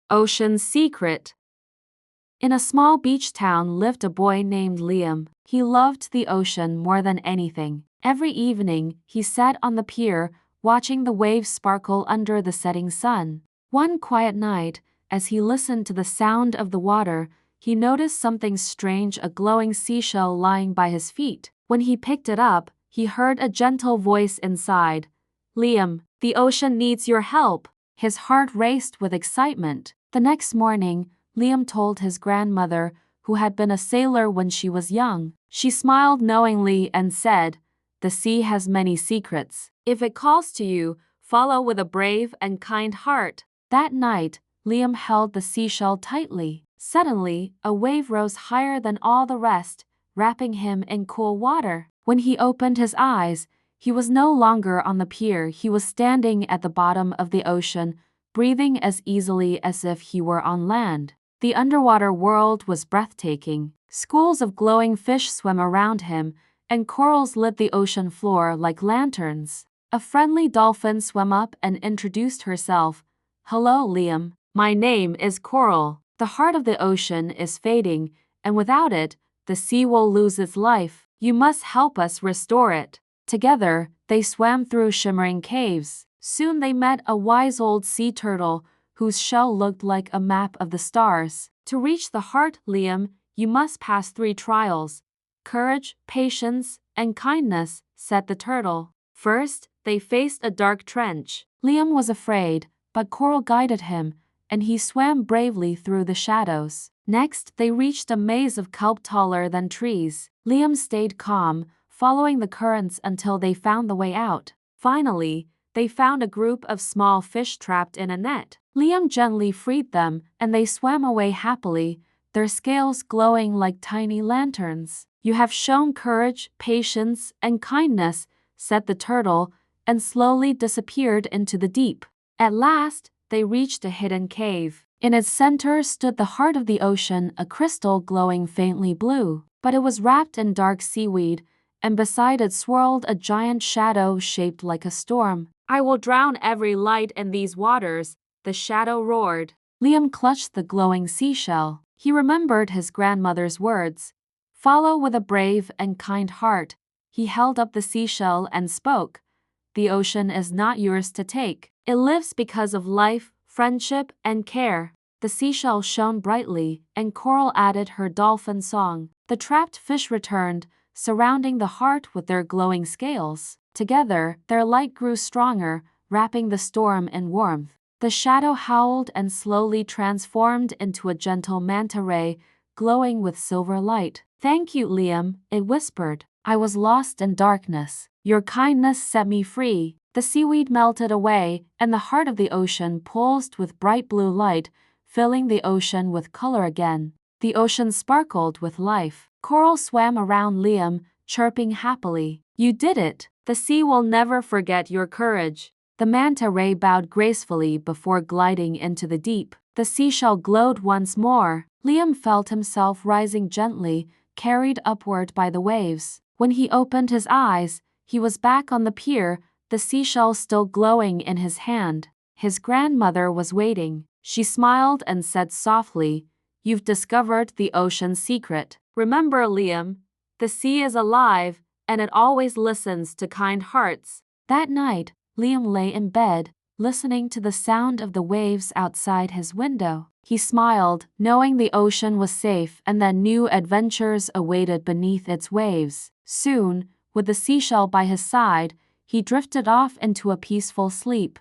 Ocean's Secret. In a small beach town lived a boy named Liam. He loved the ocean more than anything. Every evening, he sat on the pier, watching the waves sparkle under the setting sun. One quiet night, as he listened to the sound of the water, he noticed something strange, a glowing seashell lying by his feet. When he picked it up, he heard a gentle voice inside. "Liam, the ocean needs your help." His heart raced with excitement. The next morning, Liam told his grandmother, who had been a sailor when she was young. She smiled knowingly and said, "The sea has many secrets. If it calls to you, follow with a brave and kind heart." That night, Liam held the seashell tightly. Suddenly, a wave rose higher than all the rest, wrapping him in cool water. When he opened his eyes, he was no longer on the pier. He was standing at the bottom of the ocean, breathing as easily as if he were on land. The underwater world was breathtaking. Schools of glowing fish swam around him, and corals lit the ocean floor like lanterns. A friendly dolphin swam up and introduced herself. "Hello, Liam. My name is Coral. The heart of the ocean is fading, and without it, the sea will lose its life. You must help us restore it." Together, they swam through shimmering caves. Soon they met a wise old sea turtle, whose shell looked like a map of the stars. "To reach the heart, Liam, you must pass 3 trials: courage, patience, and kindness," said the turtle. First, they faced a dark trench. Liam was afraid, but Coral guided him, and he swam bravely through the shadows. Next, they reached a maze of kelp taller than trees. Liam stayed calm, following the currents until they found the way out. Finally, they found a group of small fish trapped in a net. Liam gently freed them, and they swam away happily, their scales glowing like tiny lanterns. "You have shown courage, patience, and kindness," said the turtle, and slowly disappeared into the deep. At last, they reached a hidden cave. In its center stood the heart of the ocean, a crystal glowing faintly blue. But it was wrapped in dark seaweed, and beside it swirled a giant shadow shaped like a storm. "I will drown every light in these waters," the shadow roared. Liam clutched the glowing seashell. He remembered his grandmother's words. "Follow with a brave and kind heart." He held up the seashell and spoke. "The ocean is not yours to take. It lives because of life, friendship, and care." The seashell shone brightly, and Coral added her dolphin song. The trapped fish returned, surrounding the heart with their glowing scales. Together, their light grew stronger, wrapping the storm in warmth. The shadow howled and slowly transformed into a gentle manta ray, glowing with silver light. "Thank you, Liam," it whispered. "I was lost in darkness. Your kindness set me free." The seaweed melted away, and the heart of the ocean pulsed with bright blue light, filling the ocean with color again. The ocean sparkled with life. Coral swam around Liam, chirping happily. "You did it. The sea will never forget your courage." The manta ray bowed gracefully before gliding into the deep. The seashell glowed once more. Liam felt himself rising gently, carried upward by the waves. When he opened his eyes, he was back on the pier, the seashell still glowing in his hand. His grandmother was waiting. She smiled and said softly, "You've discovered the ocean's secret. Remember, Liam, the sea is alive, and it always listens to kind hearts." That night, Liam lay in bed, listening to the sound of the waves outside his window. He smiled, knowing the ocean was safe and that new adventures awaited beneath its waves. Soon, with the seashell by his side, he drifted off into a peaceful sleep.